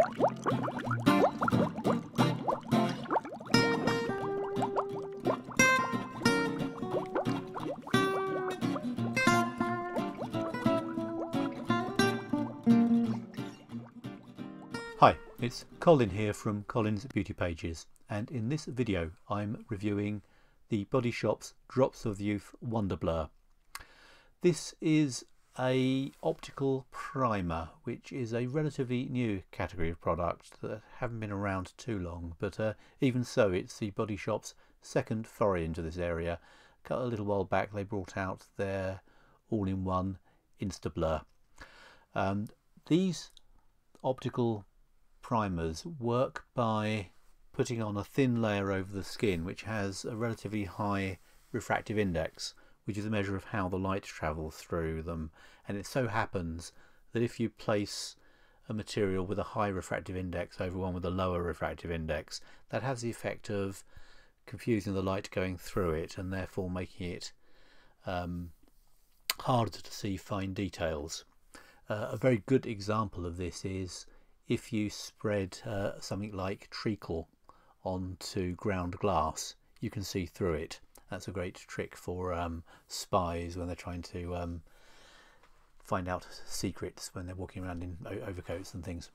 Hi, it's Colin here from Colin's Beauty Pages, and in this video I'm reviewing the Body Shop's Drops of Youth Wonderblur. This is a optical primer, which is a relatively new category of product that haven't been around too long, but even so it's the Body Shop's second foray into this area. A little while back they brought out their all-in-one Insta Blur. These optical primers work by putting on a thin layer over the skin which has a relatively high refractive index, which is a measure of how the light travels through them. And it so happens that if you place a material with a high refractive index over one with a lower refractive index, that has the effect of confusing the light going through it and therefore making it harder to see fine details. A very good example of this is if you spread something like treacle onto ground glass, you can see through it. That's a great trick for spies when they're trying to find out secrets when they're walking around in overcoats and things.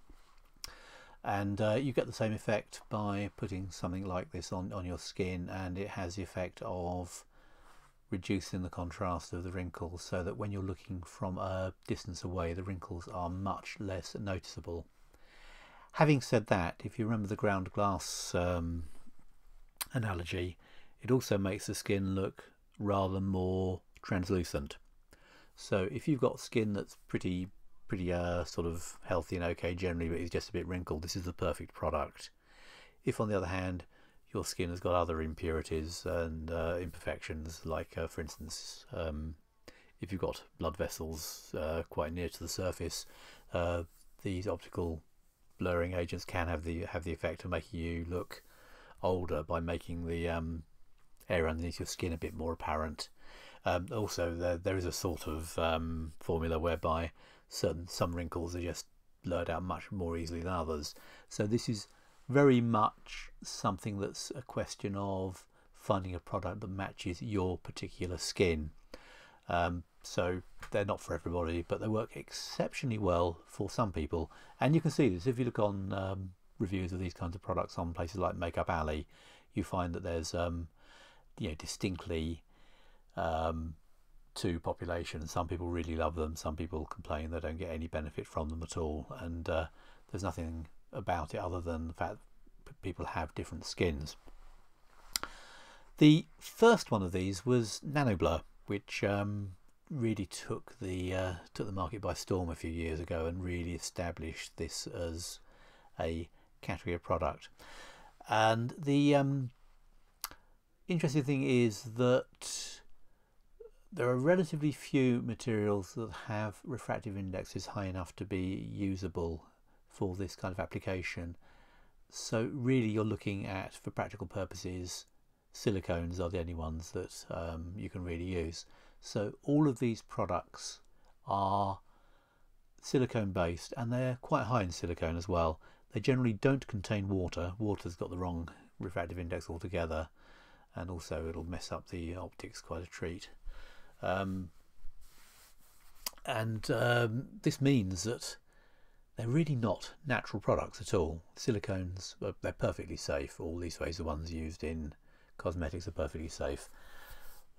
And you get the same effect by putting something like this on your skin, and it has the effect of reducing the contrast of the wrinkles, so that when you're looking from a distance away the wrinkles are much less noticeable. Having said that, if you remember the ground glass analogy, it also makes the skin look rather more translucent. So if you've got skin that's pretty sort of healthy and okay generally, but is just a bit wrinkled, this is the perfect product. If on the other hand your skin has got other impurities and imperfections, like for instance if you've got blood vessels quite near to the surface, these optical blurring agents can have the effect of making you look older by making the area underneath your skin a bit more apparent. Also there is a sort of formula whereby some wrinkles are just blurred out much more easily than others. So this is very much something that's a question of finding a product that matches your particular skin. So they're not for everybody, but they work exceptionally well for some people. And you can see this if you look on reviews of these kinds of products on places like Makeup Alley. You find that there's distinctly two populations. Some people really love them, some people complain they don't get any benefit from them at all, and there's nothing about it other than the fact that people have different skins. The first one of these was Nanoblur, which really took the market by storm a few years ago and really established this as a category of product. And the interesting thing is that there are relatively few materials that have refractive indexes high enough to be usable for this kind of application. So really you're looking at, for practical purposes, silicones are the only ones that you can really use. So all of these products are silicone based, and they're quite high in silicone as well. They generally don't contain water. Water's got the wrong refractive index altogether, and also it'll mess up the optics quite a treat. This means that they're really not natural products at all. Silicones, they're perfectly safe. All these ways, the ones used in cosmetics are perfectly safe.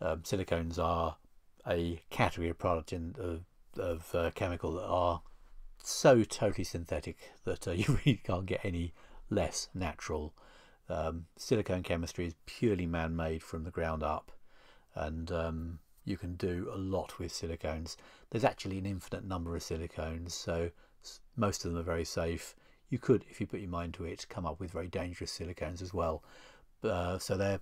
Silicones are a category of product of chemical that are so totally synthetic that you really can't get any less natural. Silicone chemistry is purely man-made from the ground up, and you can do a lot with silicones. There's actually an infinite number of silicones, so most of them are very safe. You could, if you put your mind to it, come up with very dangerous silicones as well. So they're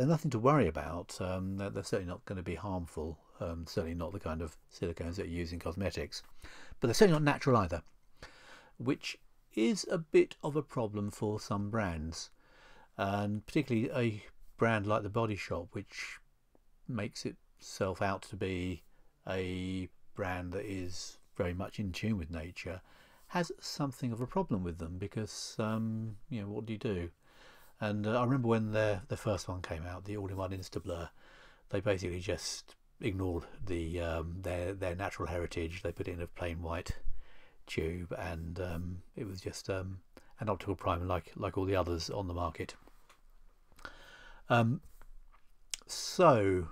nothing to worry about. They're certainly not going to be harmful. Certainly not the kind of silicones that are used in cosmetics. But they're certainly not natural either, which is a bit of a problem for some brands, and particularly a brand like the Body Shop, which makes itself out to be a brand that is very much in tune with nature, has something of a problem with them because you know, what do you do? And I remember when the first one came out, the all-in-one Instablur, they basically just ignored the their natural heritage. They put it in a plain white tube, and it was just an optical primer like all the others on the market. So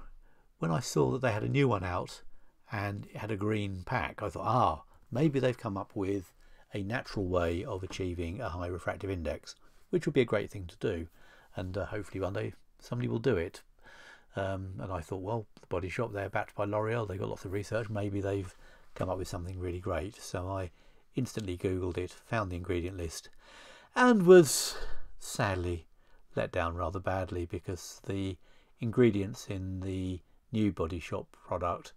when I saw that they had a new one out and it had a green pack, I thought, maybe they've come up with a natural way of achieving a high refractive index, which would be a great thing to do, and hopefully one day somebody will do it. And I thought, well, the Body Shop, they're backed by L'Oreal, they've got lots of research, maybe they've come up with something really great. So I instantly googled it, found the ingredient list, and was sadly let down rather badly, because the ingredients in the new Body Shop product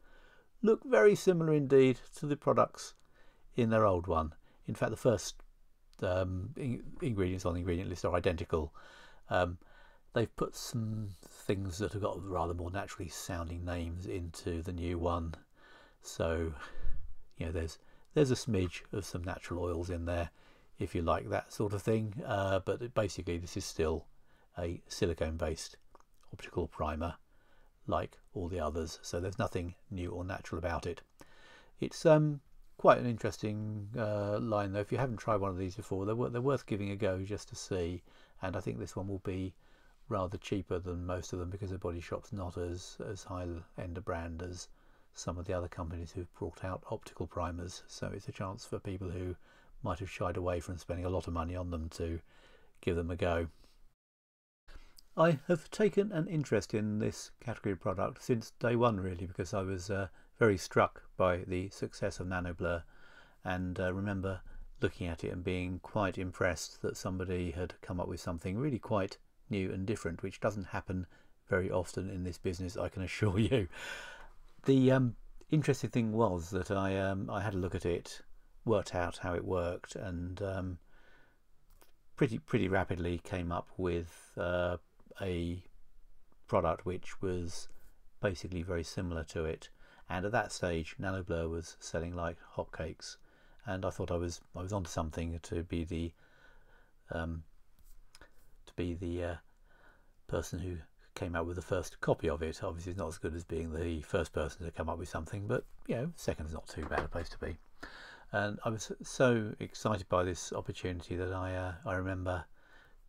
look very similar indeed to the products in their old one. In fact, the first ingredients on the ingredient list are identical. They've put some things that have got rather more naturally sounding names into the new one, so you know, there's a smidge of some natural oils in there if you like that sort of thing, but basically this is still a silicone based optical primer like all the others, so there's nothing new or natural about it. It's quite an interesting line though. If you haven't tried one of these before, they're worth giving a go just to see, and I think this one will be rather cheaper than most of them, because the Body Shop's not as high end a brand as some of the other companies who've brought out optical primers, so it's a chance for people who might have shied away from spending a lot of money on them to give them a go. I have taken an interest in this category of product since day one, really, because I was very struck by the success of Nanoblur, and remember looking at it and being quite impressed that somebody had come up with something really quite new and different, which doesn't happen very often in this business, I can assure you. The interesting thing was that I had a look at it, worked out how it worked, and pretty rapidly came up with a product which was basically very similar to it. And at that stage, Nanoblur was selling like hotcakes, and I thought I was onto something to be the person who came out with the first copy of it. Obviously, it's not as good as being the first person to come up with something, but you know, second's not too bad a place to be. And I was so excited by this opportunity that I remember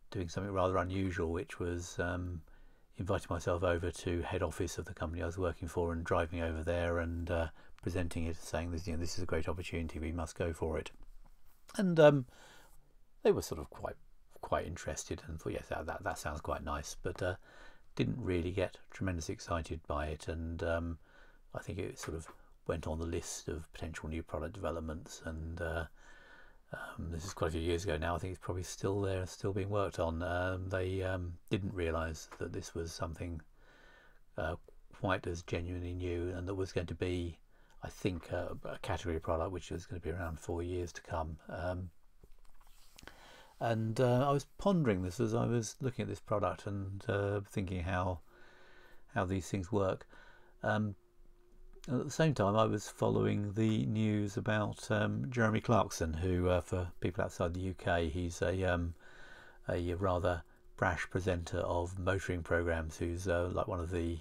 doing something rather unusual, which was inviting myself over to head office of the company I was working for, and driving over there and presenting it, saying this, you know, this is a great opportunity, we must go for it. And they were sort of quite interested and thought, yes, that sounds quite nice, but didn't really get tremendously excited by it. And I think it sort of went on the list of potential new product developments, and this is quite a few years ago now. I think it's probably still there, still being worked on. They didn't realise that this was something quite as genuinely new, and that was going to be, I think, a category product which was going to be around 4 years to come. And I was pondering this as I was looking at this product and thinking how these things work. At the same time, I was following the news about Jeremy Clarkson, who, for people outside the UK, he's a rather brash presenter of motoring programmes, who's like one of the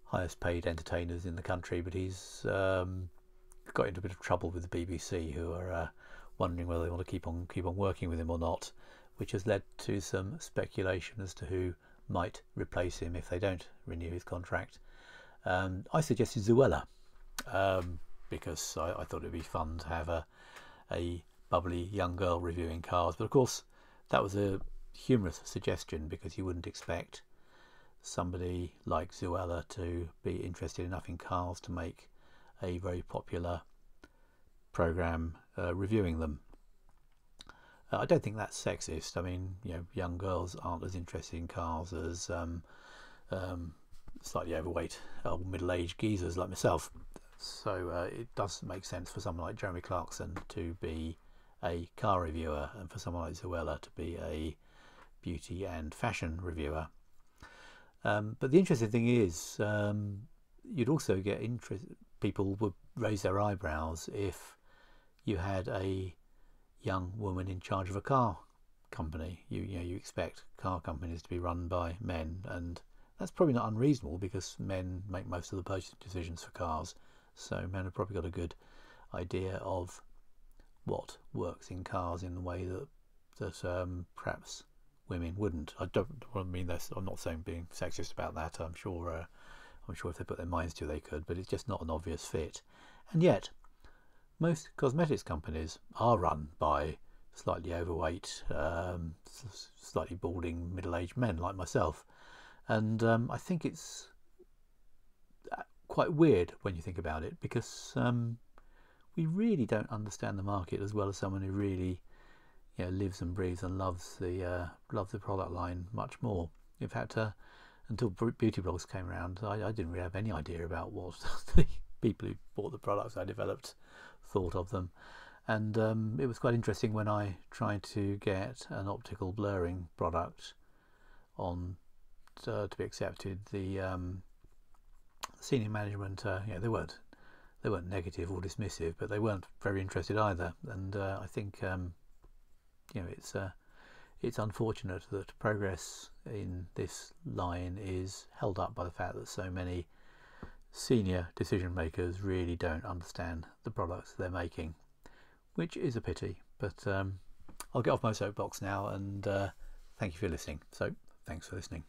highest paid entertainers in the country, but he's got into a bit of trouble with the BBC, who are wondering whether they want to keep on working with him or not, which has led to some speculation as to who might replace him if they don't renew his contract. I suggested Zuella, because I thought it'd be fun to have a bubbly young girl reviewing cars, but of course that was a humorous suggestion, because you wouldn't expect somebody like Zuella to be interested enough in cars to make a very popular program reviewing them. I don't think that's sexist. I mean, you know, young girls aren't as interested in cars as slightly overweight old middle-aged geezers like myself. So it does make sense for someone like Jeremy Clarkson to be a car reviewer, and for someone like Zuella to be a beauty and fashion reviewer. But the interesting thing is, you'd also get interest. People would raise their eyebrows if you had a young woman in charge of a car company. You expect car companies to be run by men, and that's probably not unreasonable because men make most of the purchasing decisions for cars, so men have probably got a good idea of what works in cars in the way that perhaps women wouldn't. I don't mean this. I'm not saying being sexist about that. I'm sure if they put their minds to it, they could, but it's just not an obvious fit. And yet, most cosmetics companies are run by slightly overweight, slightly balding, middle-aged men like myself, and I think it's quite weird when you think about it, because we really don't understand the market as well as someone who really, lives and breathes and loves the product line much more. In fact, until beauty blogs came around, I didn't really have any idea about what the people who bought the products I developed thought of them. And it was quite interesting when I tried to get an optical blurring product on to be accepted. The senior management, they weren't negative or dismissive, but they weren't very interested either. And I think it's unfortunate that progress in this line is held up by the fact that so many senior decision makers really don't understand the products they're making, which is a pity. But I'll get off my soapbox now, and thank you for listening. So thanks for listening.